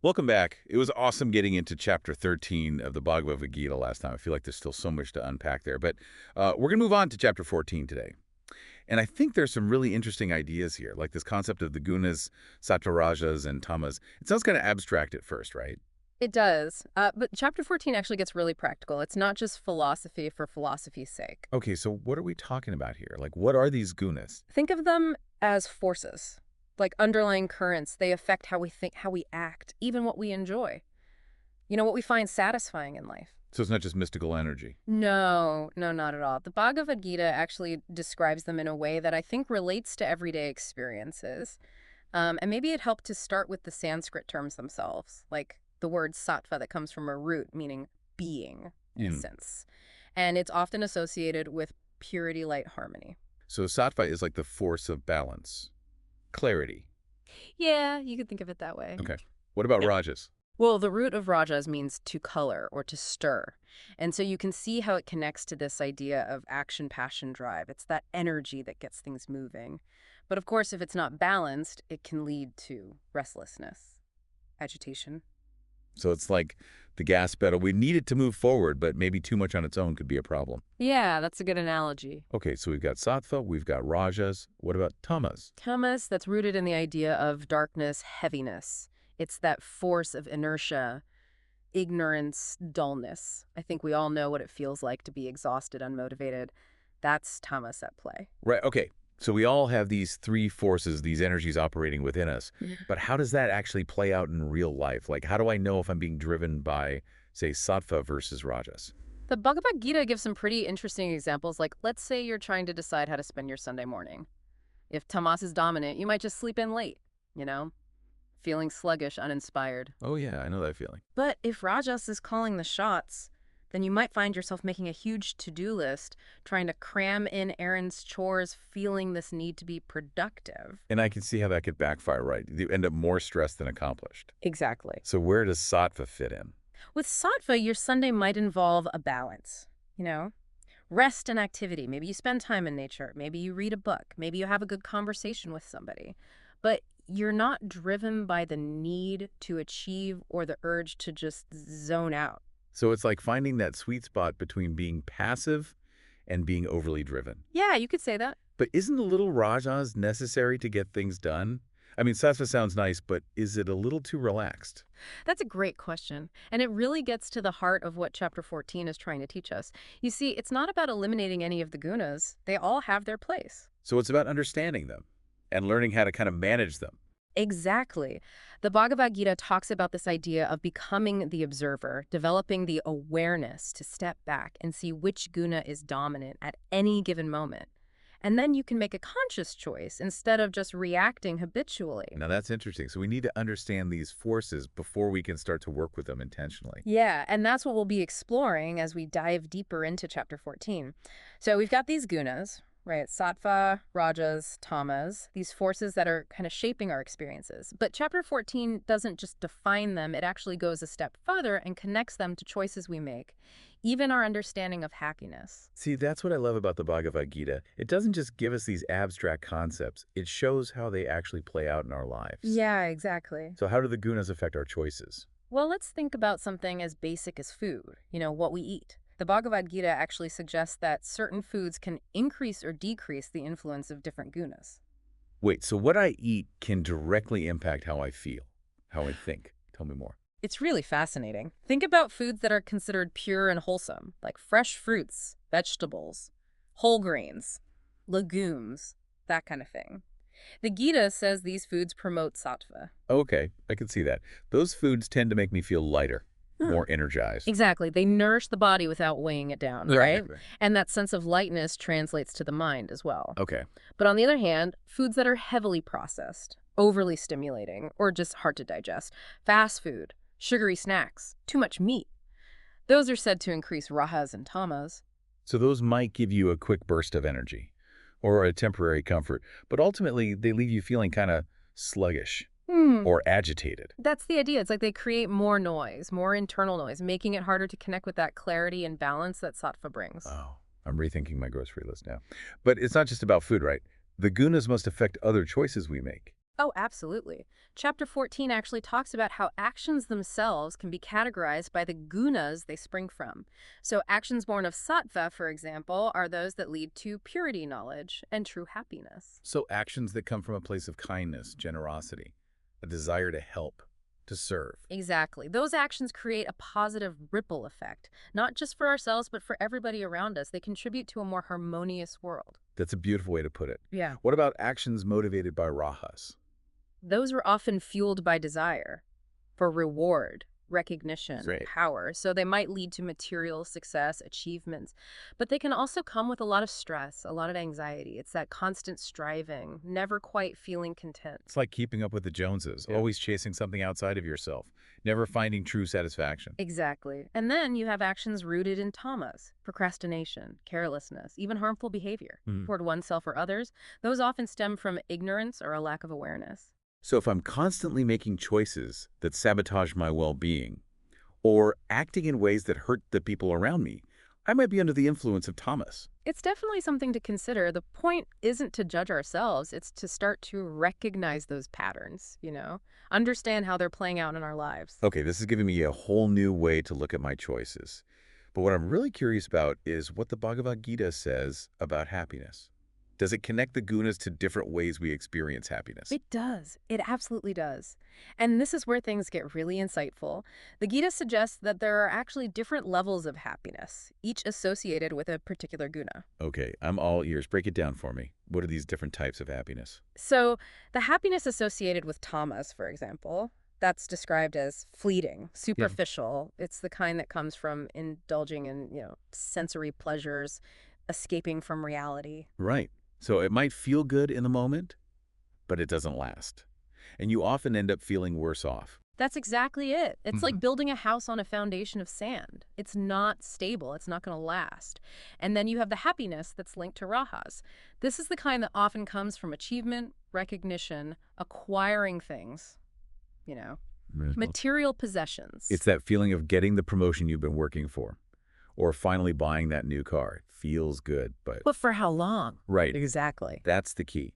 Welcome back. It was awesome getting into chapter 13 of the Bhagavad Gita last time. I feel like there's still so much to unpack there. But we're going to move on to chapter 14 today. And I think there's some really interesting ideas here, like this concept of the Gunas, Sattva, Rajas, and Tamas. It sounds kind of abstract at first, right? It does. But chapter 14 actually gets really practical. It's not just philosophy for philosophy's sake. Okay, so what are we talking about here? Like, what are these Gunas? Think of them as forces, like underlying currents. They affect how we think, how we act, even what we enjoy. What we find satisfying in life. So it's not just mystical energy. No, no, not at all. The Bhagavad Gita actually describes them in a way that I think relates to everyday experiences. And maybe it helped to start with the Sanskrit terms themselves, like the word sattva that comes from a root meaning being, essence. And it's often associated with purity, light, harmony. So sattva is like the force of balance, clarity. Yeah, you could think of it that way. Okay. What about rajas? Well, the root of rajas means to color or to stir. And so you can see how it connects to this idea of action, passion, drive. It's that energy that gets things moving. But of course, if it's not balanced, it can lead to restlessness, agitation. So it's like the gas pedal. We need it to move forward, but maybe too much on its own could be a problem. Yeah, that's a good analogy. Okay, so we've got sattva, we've got rajas. What about tamas? Tamas, that's rooted in the idea of darkness, heaviness. It's that force of inertia, ignorance, dullness. I think we all know what it feels like to be exhausted, unmotivated. That's tamas at play. Right, okay. So we all have these three forces, these energies operating within us. But how does that actually play out in real life? Like, how do I know if I'm being driven by, say, sattva versus rajas? The Bhagavad Gita gives some pretty interesting examples. Like, let's say you're trying to decide how to spend your Sunday morning. If tamas is dominant, you might just sleep in late, feeling sluggish, uninspired. Oh, yeah, I know that feeling. But if rajas is calling the shots, then you might find yourself making a huge to-do list, trying to cram in errands, chores, feeling this need to be productive. And I can see how that could backfire, right? You end up more stressed than accomplished. Exactly. So where does sattva fit in? With sattva, your Sunday might involve a balance, rest and activity. Maybe you spend time in nature. Maybe you read a book. Maybe you have a good conversation with somebody. But you're not driven by the need to achieve or the urge to just zone out. So it's like finding that sweet spot between being passive and being overly driven. Yeah, you could say that. But isn't a little rajas necessary to get things done? I mean, sattva sounds nice, but is it a little too relaxed? That's a great question. And it really gets to the heart of what chapter 14 is trying to teach us. You see, it's not about eliminating any of the gunas. They all have their place. So it's about understanding them and learning how to kind of manage them. Exactly. The Bhagavad Gita talks about this idea of becoming the observer, developing the awareness to step back and see which guna is dominant at any given moment. And then you can make a conscious choice instead of just reacting habitually. Now that's interesting. So we need to understand these forces before we can start to work with them intentionally. Yeah, and that's what we'll be exploring as we dive deeper into chapter 14. So we've got these gunas, right? Sattva, rajas, tamas, these forces that are kind of shaping our experiences. But chapter 14 doesn't just define them, it actually goes a step further and connects them to choices we make, even our understanding of happiness. See, that's what I love about the Bhagavad Gita. It doesn't just give us these abstract concepts. It shows how they actually play out in our lives. Yeah, exactly. So how do the gunas affect our choices? Well, let's think about something as basic as food, what we eat. The Bhagavad Gita actually suggests that certain foods can increase or decrease the influence of different gunas. Wait, so what I eat can directly impact how I feel, how I think. Tell me more. It's really fascinating. Think about foods that are considered pure and wholesome, like fresh fruits, vegetables, whole grains, legumes, that kind of thing. The Gita says these foods promote sattva. Okay, I can see that. Those foods tend to make me feel lighter, more energized. Exactly. They nourish the body without weighing it down, right? Right. And that sense of lightness translates to the mind as well. Okay. But on the other hand, foods that are heavily processed, overly stimulating, or just hard to digest, fast food, sugary snacks, too much meat, those are said to increase rajas and tamas. So those might give you a quick burst of energy or a temporary comfort, but ultimately they leave you feeling kind of sluggish or agitated. That's the idea. It's like they create more noise, more internal noise, making it harder to connect with that clarity and balance that sattva brings. Oh, I'm rethinking my grocery list now. But it's not just about food, right? The gunas must affect other choices we make. Oh, absolutely. Chapter 14 actually talks about how actions themselves can be categorized by the gunas they spring from. So, actions born of sattva, for example, are those that lead to purity knowledge and true happiness. So actions that come from a place of kindness, generosity, a desire to help, to serve. Exactly. Those actions create a positive ripple effect, not just for ourselves, but for everybody around us. They contribute to a more harmonious world. That's a beautiful way to put it. Yeah. What about actions motivated by rajas? Those are often fueled by desire for reward, recognition, Great. power. So they might lead to material success, achievements, but they can also come with a lot of stress, a lot of anxiety. It's that constant striving, never quite feeling content. It's like keeping up with the Joneses, Yeah. always chasing something outside of yourself, never finding true satisfaction. Exactly. And then you have actions rooted in tamas, procrastination, carelessness, even harmful behavior Mhm. toward oneself or others. Those often stem from ignorance or a lack of awareness. So if I'm constantly making choices that sabotage my well-being or acting in ways that hurt the people around me, I might be under the influence of Tamas. It's definitely something to consider. The point isn't to judge ourselves, it's to start to recognize those patterns, understand how they're playing out in our lives. Okay, this is giving me a whole new way to look at my choices. But what I'm really curious about is what the Bhagavad Gita says about happiness. Does it connect the gunas to different ways we experience happiness? It does. It absolutely does. And this is where things get really insightful. The Gita suggests that there are actually different levels of happiness, each associated with a particular guna. Okay, I'm all ears. Break it down for me. What are these different types of happiness? So, the happiness associated with tamas, for example, that's described as fleeting, superficial. It's the kind that comes from indulging in sensory pleasures, escaping from reality. Right. So it might feel good in the moment, but it doesn't last. And you often end up feeling worse off. That's exactly it. It's Mhm. like building a house on a foundation of sand. It's not stable. It's not going to last. And then you have the happiness that's linked to rajas. This is the kind that often comes from achievement, recognition, acquiring things, material possessions. It's that feeling of getting the promotion you've been working for, or finally buying that new car. It feels good, but... But for how long? Right. Exactly. That's the key.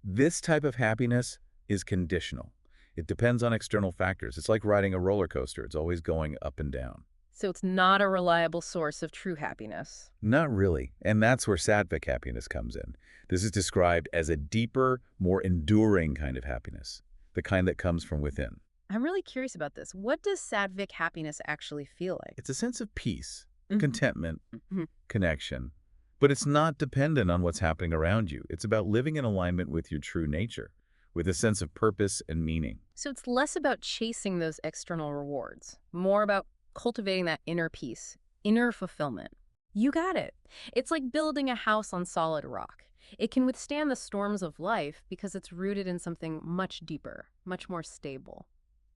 This type of happiness is conditional. It depends on external factors. It's like riding a roller coaster. It's always going up and down. So it's not a reliable source of true happiness. Not really. And that's where sattvic happiness comes in. This is described as a deeper, more enduring kind of happiness, the kind that comes from within. I'm really curious about this. What does sattvic happiness actually feel like? It's a sense of peace, Mhm. contentment, Mhm. connection. But it's not dependent on what's happening around you. It's about living in alignment with your true nature, with a sense of purpose and meaning. So it's less about chasing those external rewards, more about cultivating that inner peace, inner fulfillment. You got it. It's like building a house on solid rock. It can withstand the storms of life because it's rooted in something much deeper, much more stable.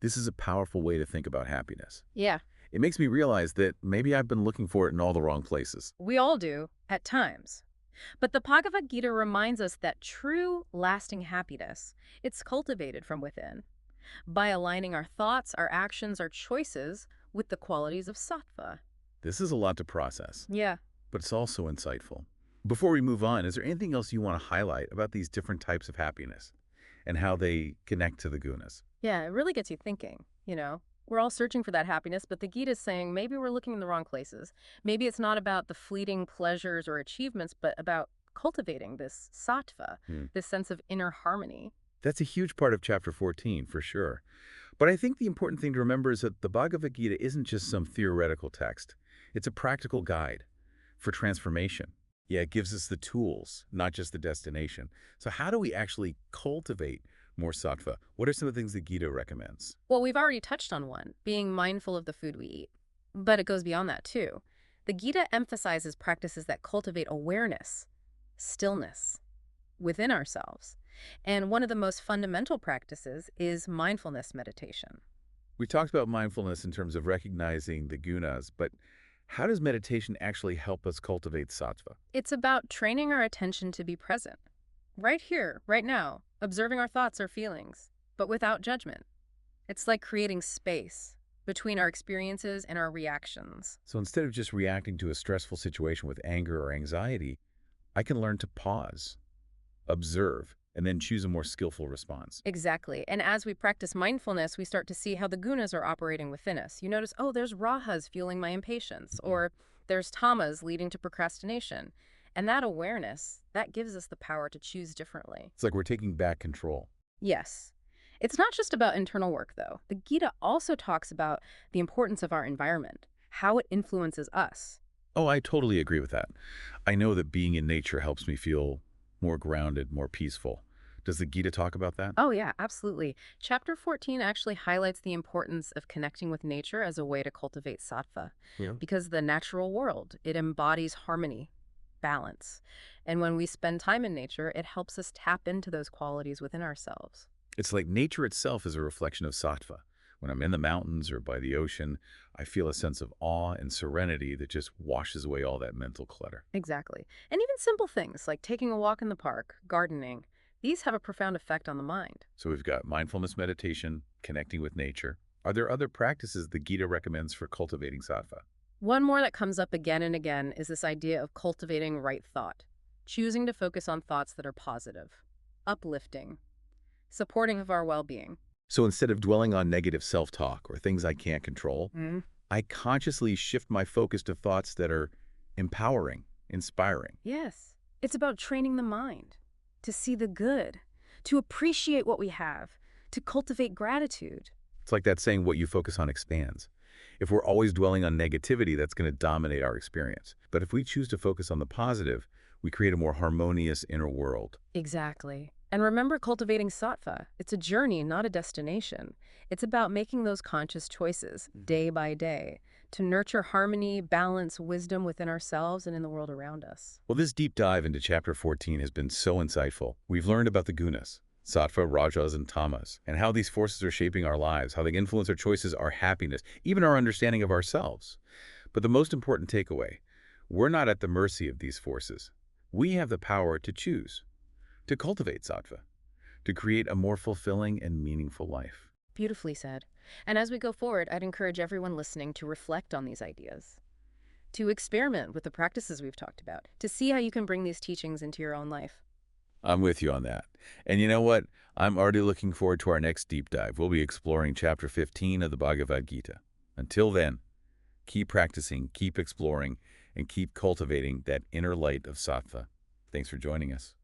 This is a powerful way to think about happiness. Yeah, It makes me realize that maybe I've been looking for it in all the wrong places. we all do, at times. But the Bhagavad Gita reminds us that true, lasting happiness, it's cultivated from within, by aligning our thoughts, our actions, our choices with the qualities of sattva. This is a lot to process, Yeah. but it's also insightful. Before we move on, is there anything else you want to highlight about these different types of happiness and how they connect to the gunas? Yeah, it really gets you thinking. We're all searching for that happiness, but the Gita is saying maybe we're looking in the wrong places. Maybe it's not about the fleeting pleasures or achievements, but about cultivating this sattva, Hmm. this sense of inner harmony. That's a huge part of chapter 14, for sure. But I think the important thing to remember is that the Bhagavad Gita isn't just some theoretical text. It's a practical guide for transformation. Yeah, it gives us the tools, not just the destination. So how do we actually cultivate more sattva? What are some of the things the Gita recommends? Well, we've already touched on one, being mindful of the food we eat. But it goes beyond that, too. The Gita emphasizes practices that cultivate awareness, stillness within ourselves. And one of the most fundamental practices is mindfulness meditation. We talked about mindfulness in terms of recognizing the gunas, but how does meditation actually help us cultivate sattva? It's about training our attention to be present, right here, right now, observing our thoughts or feelings, but without judgment. It's like creating space between our experiences and our reactions. So instead of just reacting to a stressful situation with anger or anxiety, I can learn to pause, observe, and then choose a more skillful response. Exactly. And as we practice mindfulness, we start to see how the gunas are operating within us. You notice, oh, there's rajas fueling my impatience, or there's tamas leading to procrastination. And that awareness, that gives us the power to choose differently. It's like we're taking back control. Yes. It's not just about internal work, though. The Gita also talks about the importance of our environment, how it influences us. Oh, I totally agree with that. I know that being in nature helps me feel more grounded, more peaceful. Does the Gita talk about that? Oh, yeah, absolutely. Chapter 14 actually highlights the importance of connecting with nature as a way to cultivate sattva, Yeah. because the natural world, it embodies harmony, balance. And when we spend time in nature, it helps us tap into those qualities within ourselves. It's like nature itself is a reflection of sattva. When I'm in the mountains or by the ocean, I feel a sense of awe and serenity that just washes away all that mental clutter. Exactly. And even simple things like taking a walk in the park, gardening, these have a profound effect on the mind. So we've got mindfulness meditation, connecting with nature. Are there other practices the Gita recommends for cultivating sattva? One more that comes up again and again is this idea of cultivating right thought, choosing to focus on thoughts that are positive, uplifting, supporting of our well-being. So instead of dwelling on negative self-talk or things I can't control, Mm. I consciously shift my focus to thoughts that are empowering, inspiring. Yes, it's about training the mind to see the good, to appreciate what we have, to cultivate gratitude. It's like that saying, what you focus on expands. If we're always dwelling on negativity, that's going to dominate our experience. But if we choose to focus on the positive, we create a more harmonious inner world. Exactly. And remember cultivating sattva. It's a journey, not a destination. It's about making those conscious choices day by day to nurture harmony, balance, wisdom within ourselves and in the world around us. Well, this deep dive into Chapter 14 has been so insightful. We've learned about the Gunas, Sattva, Rajas, and Tamas, and how these forces are shaping our lives, how they influence our choices, our happiness, even our understanding of ourselves. But the most important takeaway, we're not at the mercy of these forces. We have the power to choose, to cultivate sattva, to create a more fulfilling and meaningful life. Beautifully said. And as we go forward, I'd encourage everyone listening to reflect on these ideas, to experiment with the practices we've talked about, to see how you can bring these teachings into your own life. I'm with you on that. And you know what? I'm already looking forward to our next deep dive. We'll be exploring Chapter 15 of the Bhagavad Gita. Until then, keep practicing, keep exploring, and keep cultivating that inner light of sattva. Thanks for joining us.